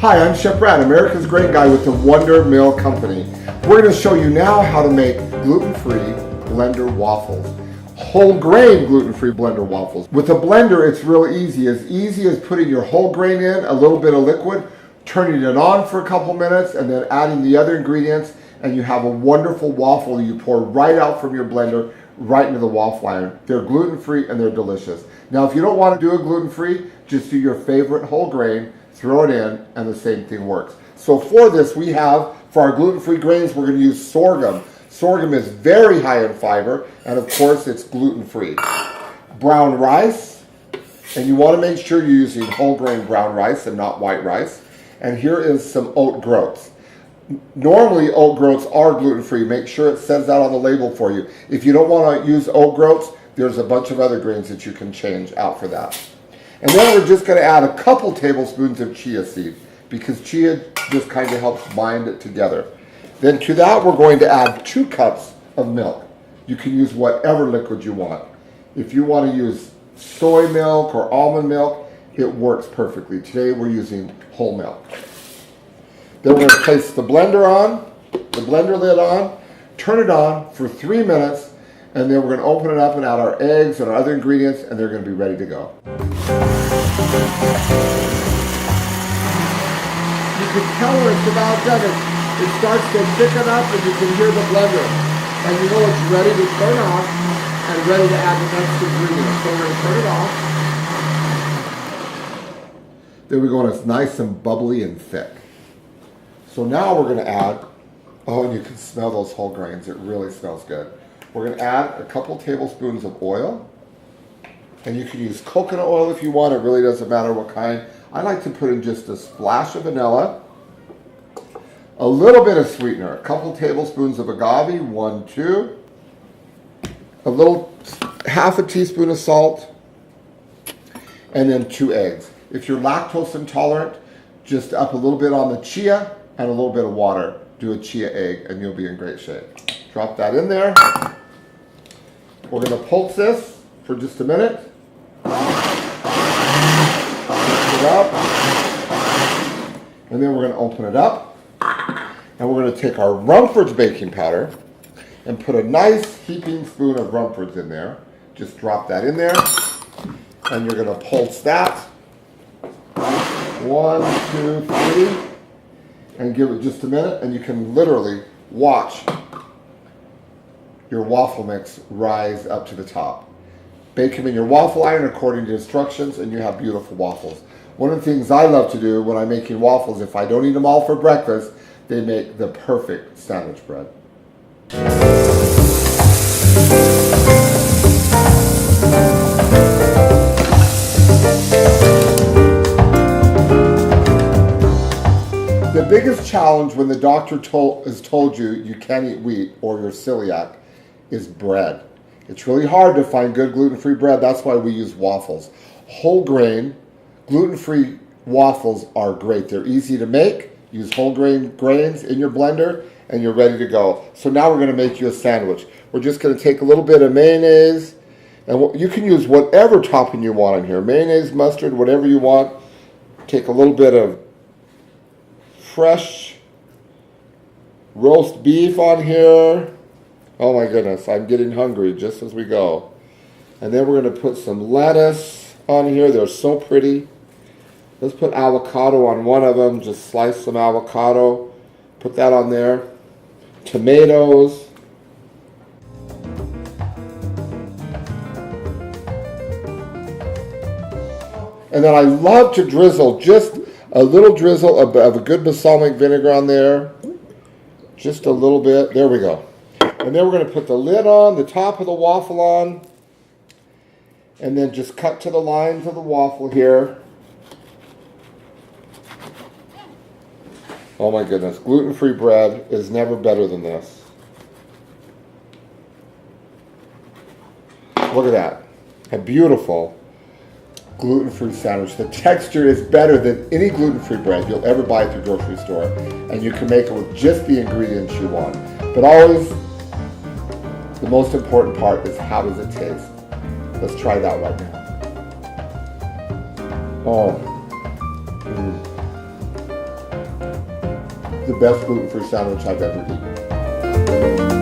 Hi, I'm Chef Brad, America's Great Guy with the WonderMill Company. We're going to show you now how to make gluten-free blender waffles. Whole grain gluten-free blender waffles. With a blender, it's real easy as putting your whole grain in, a little bit of liquid, turning it on for a couple minutes, and then adding the other ingredients, and you have a wonderful waffle you pour right out from your blender, right into the waffle iron. They're gluten-free and they're delicious. Now, if you don't want to do a gluten-free, just do your favorite whole grain, throw it in, and the same thing works. So for this, we have, for our gluten-free grains, we're going to use sorghum. Sorghum is very high in fiber, and of course, it's gluten-free. Brown rice, and you want to make sure you're using whole grain brown rice and not white rice. And here is some oat groats. Normally, oat groats are gluten-free. Make sure it says that on the label for you. If you don't want to use oat groats, there's a bunch of other grains that you can change out for that. And then we're just going to add a couple tablespoons of chia seed, because chia just kind of helps bind it together. Then to that, we're going to add 2 cups of milk. You can use whatever liquid you want. If you want to use soy milk or almond milk, it works perfectly. Today, we're using whole milk. Then we're going to place the blender on, the blender lid on, turn it on for 3 minutes, and then we're going to open it up and add our eggs and our other ingredients, and they're going to be ready to go. You can tell when it's about done. It starts to thicken up, and you can hear the blender. And you know it's ready to turn off and ready to add the next ingredient. So we're going to turn it off. There we go, and it's nice and bubbly and thick. So now we're going to add, oh, and you can smell those whole grains. It really smells good. We're going to add a couple tablespoons of oil. And you can use coconut oil if you want. It really doesn't matter what kind. I like to put in just a splash of vanilla, a little bit of sweetener, a couple tablespoons of agave, 1, 2, a little, half a teaspoon of salt, and then 2 eggs. If you're lactose intolerant, just up a little bit on the chia and a little bit of water. Do a chia egg and you'll be in great shape. Drop that in there. We're going to pulse this for just a minute. Mix it up. And then we're going to open it up. And we're going to take our Rumford's baking powder and put a nice heaping spoon of Rumford's in there. Just drop that in there. And you're going to pulse that. 1, 2, 3. And give it just a minute. And you can literally watch your waffle mix rise up to the top. Bake them in your waffle iron according to instructions, and you have beautiful waffles. One of the things I love to do when I'm making waffles, if I don't eat them all for breakfast, they make the perfect sandwich bread. The biggest challenge when the doctor has told you you can't eat wheat or you're celiac is bread. It's really hard to find good gluten-free bread. That's why we use waffles. Whole grain, gluten-free waffles are great. They're easy to make. Use whole grains in your blender and you're ready to go. So now we're going to make you a sandwich. We're just going to take a little bit of mayonnaise, and you can use whatever topping you want in here. Mayonnaise, mustard, whatever you want. Take a little bit of fresh roast beef on here. Oh my goodness, I'm getting hungry just as we go. And then we're going to put some lettuce on here. They're so pretty. Let's put avocado on one of them. Just slice some avocado. Put that on there. Tomatoes. And then I love to drizzle just a little drizzle of a good balsamic vinegar on there. Just a little bit. There we go. And then we're going to put the lid on, the top of the waffle on, and then just cut to the lines of the waffle here. Oh my goodness, gluten-free bread is never better than this. Look at that. A beautiful gluten-free sandwich. The texture is better than any gluten-free bread you'll ever buy at the grocery store. And you can make it with just the ingredients you want. But always, the most important part is how does it taste? Let's try that right now. Oh. the best gluten-free sandwich I've ever eaten.